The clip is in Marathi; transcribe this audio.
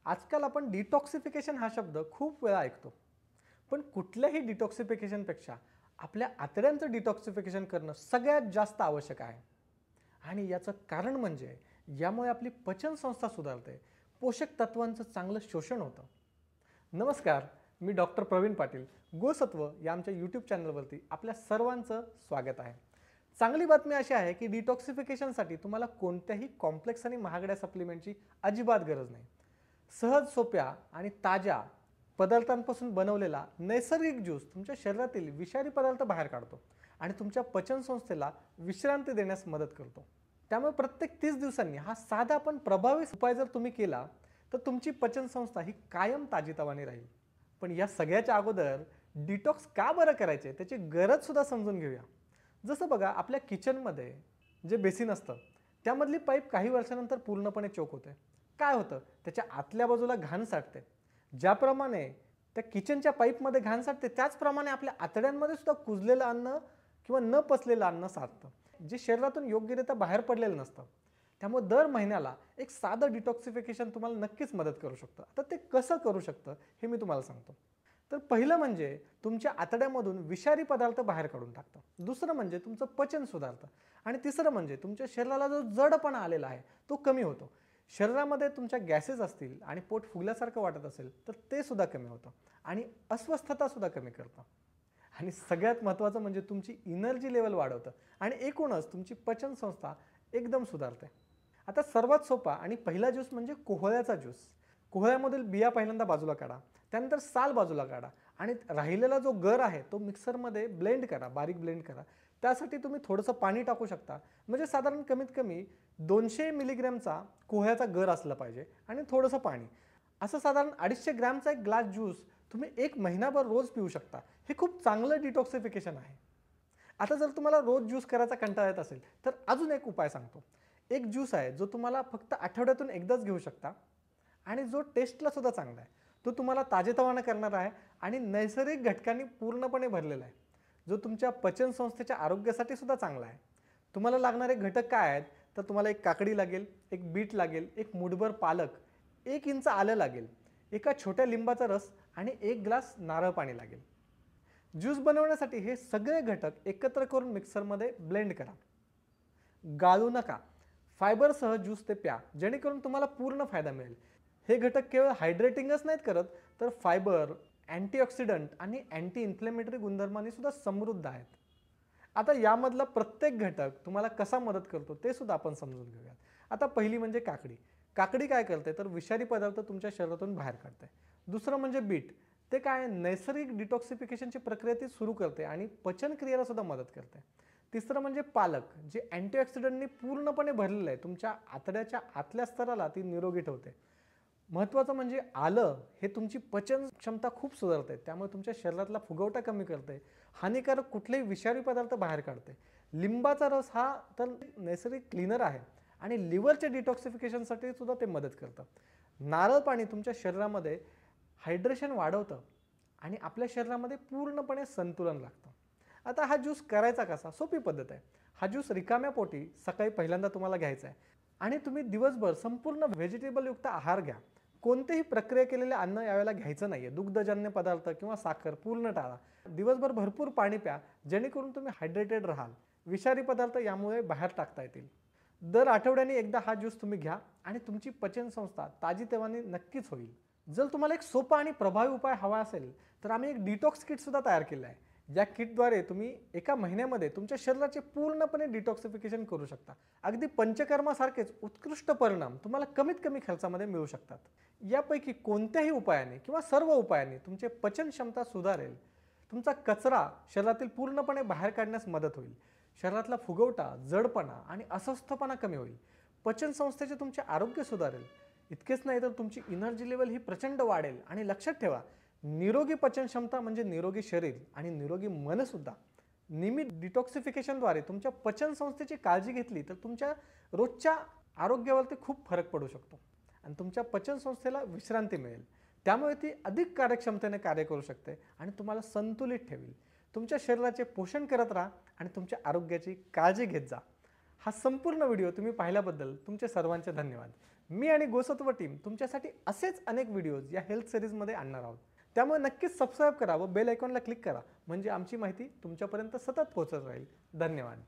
आजकाल आपण डिटॉक्सिफिकेशन हा शब्द खूप वेळा ऐकतो. पण कुठल्याही डिटॉक्सिफिकेशनपेक्षा आपल्या आतड्यांचं डिटॉक्सिफिकेशन करणं सगळ्यात जास्त आवश्यक आहे. आणि याचं कारण म्हणजे यामुळे आपली पचनसंस्था सुधारते, पोषक तत्वांचं चांगलं शोषण होतं. नमस्कार, मी डॉक्टर प्रवीण पाटील. गोसत्व या आमच्या यूट्यूब चॅनलवरती आपल्या सर्वांचं स्वागत आहे. चांगली बातमी अशी आहे की डिटॉक्सिफिकेशनसाठी तुम्हाला कोणत्याही कॉम्प्लेक्स आणि महागड्या सप्लिमेंटची अजिबात गरज नाही. सहज सोप्या आणि ताज्या पदार्थांपासून बनवलेला नैसर्गिक ज्यूस तुमच्या शरीरातील विषारी पदार्थ बाहेर काढतो आणि तुमच्या पचनसंस्थेला विश्रांती देण्यास मदत करतो. त्यामुळे प्रत्येक 30 दिवसांनी हा साधा पण प्रभावी उपाय जर तुम्ही केला तर तुमची पचनसंस्था ही कायम ताजीतवानी राहील. पण या सगळ्याच्या अगोदर डिटॉक्स का बरं करायचे त्याची गरज सुद्धा समजून घेऊया. जसं बघा, आपल्या किचनमध्ये जे बेसिन असतं त्यामधली पाईप काही वर्षानंतर पूर्णपणे चोक होते. काय होतं, त्याच्या आतल्या बाजूला घाण साठते. ज्याप्रमाणे त्या किचनच्या पाईपमध्ये घाण साठते त्याचप्रमाणे आपल्या आतड्यांमध्ये सुद्धा कुजलेलं अन्न किंवा न पचलेलं अन्न साठतं, जे शरीरातून योग्यरित्या बाहेर पडलेलं नसतं. त्यामुळे दर महिन्याला एक साधं डिटॉक्सिफिकेशन तुम्हाला नक्कीच मदत करू शकतं. आता ते कसं करू शकतं हे मी तुम्हाला सांगतो. तर पहिलं म्हणजे तुमच्या आतड्यामधून विषारी पदार्थ बाहेर काढून टाकतं. दुसरं म्हणजे तुमचं पचन सुधारतं. आणि तिसरं म्हणजे तुमच्या शरीराला जो जडपणा आलेला आहे तो कमी होतो. शरीरामध्ये तुमच्या गॅसेस असतील आणि पोट फुगल्यासारखं वाटत असेल तर ते सुद्धा कमी होतं आणि अस्वस्थता सुद्धा कमी करतं. आणि सगळ्यात महत्त्वाचं म्हणजे तुमची एनर्जी लेवल वाढवतं आणि एकूणच तुमची पचनसंस्था एकदम सुधारते. आता सर्वात सोपा आणि पहिला ज्यूस म्हणजे कोहळ्याचा ज्यूस. कोहळ्यामधील बिया पहिल्यांदा बाजूला काढा, त्यानंतर साल बाजूला काढा आणि राहिलेला जो गर आहे तो मिक्सरमध्ये ब्लेंड करा, बारीक ब्लेंड करा. त्यासाठी तुम्ही थोडंसं पाणी टाकू शकता. म्हणजे साधारण कमीत कमी 200 मिलीग्रॅमचा कोहळ्याचा गर असला पाहिजे आणि थोडंसं पाणी. असं साधारण 250 ग्रॅमचा एक ग्लास ज्यूस तुम्ही 1 महिनाभर रोज पिऊ शकता. हे खूप चांगलं डिटॉक्सिफिकेशन आहे. आता जर तुम्हाला रोज ज्यूस करायचा कंटाळा येत असेल तर अजून एक उपाय सांगतो. एक ज्यूस आहे जो तुम्हाला फक्त आठवड्यातून एकदाच घेऊ शकता आणि जो टेस्टला सुद्धा चांगला आहे. तो तुम्हाला ताजेतवाना करणारा आहे आणि नैसर्गिक घटकांनी पूर्णपणे भरलेला आहे, जो तुमच्या पचनसंस्थेच्या आरोग्यासाठी सुद्धा चांगला आहे. तुम्हाला लागणारे घटक काय आहेत, तर तुम्हाला एक काकडी लागेल, एक बीट लागेल, एक मूठभर पालक, 1 इंच आलं लागेल, एका छोट्या लिंबाचा रस आणि 1 ग्लास नारळ पाणी लागेल. ज्यूस बनवण्यासाठी हे सगळे घटक एकत्र करून मिक्सरमध्ये ब्लेंड करा. गाळू नका. फायबरसह ज्यूस ते प्या, जेणेकरून तुम्हाला पूर्ण फायदा मिळेल. हे घटक केवळ हायड्रेटिंगच नाहीत करत, तर फायबर, अँटीऑक्सिडंट आणि अँटी इन्फ्लेमेटरी गुणधर्मांनी सुद्धा समृद्ध आहेत. आता यामधला प्रत्येक घटक तुम्हाला कसा मदत करतो ते सुद्धा आपण समजून घेऊयात. आता पहिली म्हणजे काकडी. काकडी काय करते, तर विषारी पदार्थ तुमच्या शरीरातून बाहेर काढते. दुसरं म्हणजे बीट. ते काय, नैसर्गिक डिटॉक्सिफिकेशनची प्रक्रिया ती सुरू करते आणि पचनक्रियेला सुद्धा मदत करते. तिसरं म्हणजे पालक, जे अँटीऑक्सिडंटनी पूर्णपणे भरलेलं आहे. तुमच्या आतड्याच्या आतल्या स्तराला ती निरोगी ठेवते. महत्त्वाचं म्हणजे आलं हे तुमची पचन क्षमता खूप सुधारते. त्यामुळे तुमच्या शरीरातला फुगवटा कमी करते, हानिकारक कुठलेही विषारी पदार्थ बाहेर काढते. लिंबाचा रस हा तर नैसर्गिक क्लीनर आहे आणि लिव्हरच्या डिटॉक्सिफिकेशनसाठी सुद्धा ते मदत करतं. नारळ पाणी तुमच्या शरीरामध्ये हायड्रेशन वाढवतं आणि आपल्या शरीरामध्ये पूर्णपणे संतुलन लागतं. आता हा ज्यूस करायचा कसा, सोपी पद्धत आहे. हा ज्यूस रिकाम्या पोटी सकाळी पहिल्यांदा तुम्हाला घ्यायचा आहे आणि तुम्ही दिवसभर संपूर्ण व्हेजिटेबलयुक्त आहार घ्या. कोणतेही प्रक्रिया केलेले अन्न यावेळेला घ्यायचं नाहीये. दुग्धजन्य पदार्थ किंवा साखर पूर्ण टाळा. दिवसभर भरपूर पाणी प्या, जेणेकरून तुम्ही हायड्रेटेड राहाल. विषारी पदार्थ यामुळे बाहेर टाकता येतील. दर आठवड्याने एकदा हा ज्यूस तुम्ही घ्या आणि तुमची पचनसंस्था ताजीतवानी नक्कीच होईल. जर तुम्हाला एक सोपा आणि प्रभावी उपाय हवा असेल तर आम्ही एक डिटॉक्स किट सुद्धा तयार केलं आहे. या किटद्वारे तुम्ही एका महिन्यामध्ये तुमच्या शरीराचे पूर्णपणे डिटॉक्सिफिकेशन करू शकता. अगदी पंचकर्मासारखेच उत्कृष्ट परिणाम तुम्हाला कमीत कमी खर्चामध्ये मिळू शकतात. यापैकी कोणत्याही उपायाने किंवा सर्व उपायांनी तुमची पचन क्षमता सुधारेल. तुमचा कचरा शरीरातील पूर्णपणे बाहेर काढण्यास मदत होईल. शरीरातला फुगवटा, जडपणा आणि अस्वस्थपणा कमी होईल. पचनसंस्थेचे तुमचे आरोग्य सुधारेल. इतकेच नाही तर तुमची एनर्जी लेवल ही प्रचंड वाढेल. आणि लक्षात ठेवा, निरोगी पचनक्षमता म्हणजे निरोगी शरीर आणि निरोगी मन सुद्धा. नियमित डिटॉक्सिफिकेशनद्वारे तुमच्या पचनसंस्थेची काळजी घेतली तर तुमच्या रोजच्या आरोग्यावरती खूप फरक पडू शकतो आणि तुमच्या पचनसंस्थेला विश्रांती मिळेल. त्यामुळे ती अधिक कार्यक्षमतेने कार्य करू शकते आणि तुम्हाला संतुलित ठेवेल. तुमच्या शरीराचे पोषण करत राहा आणि तुमच्या आरोग्याची काळजी घेत जा. हा संपूर्ण व्हिडिओ तुम्ही पाहिल्याबद्दल तुमचे सर्वांचे धन्यवाद. मी आणि गोसत्व टीम तुमच्यासाठी असेच अनेक व्हिडिओज या हेल्थ सिरीजमध्ये आणणार आहोत. त्यामुळे नक्कीच सबस्क्राईब करा व बेल आयकॉनला क्लिक करा, म्हणजे आमची माहिती तुमच्यापर्यंत सतत पोहोचत राहील. धन्यवाद.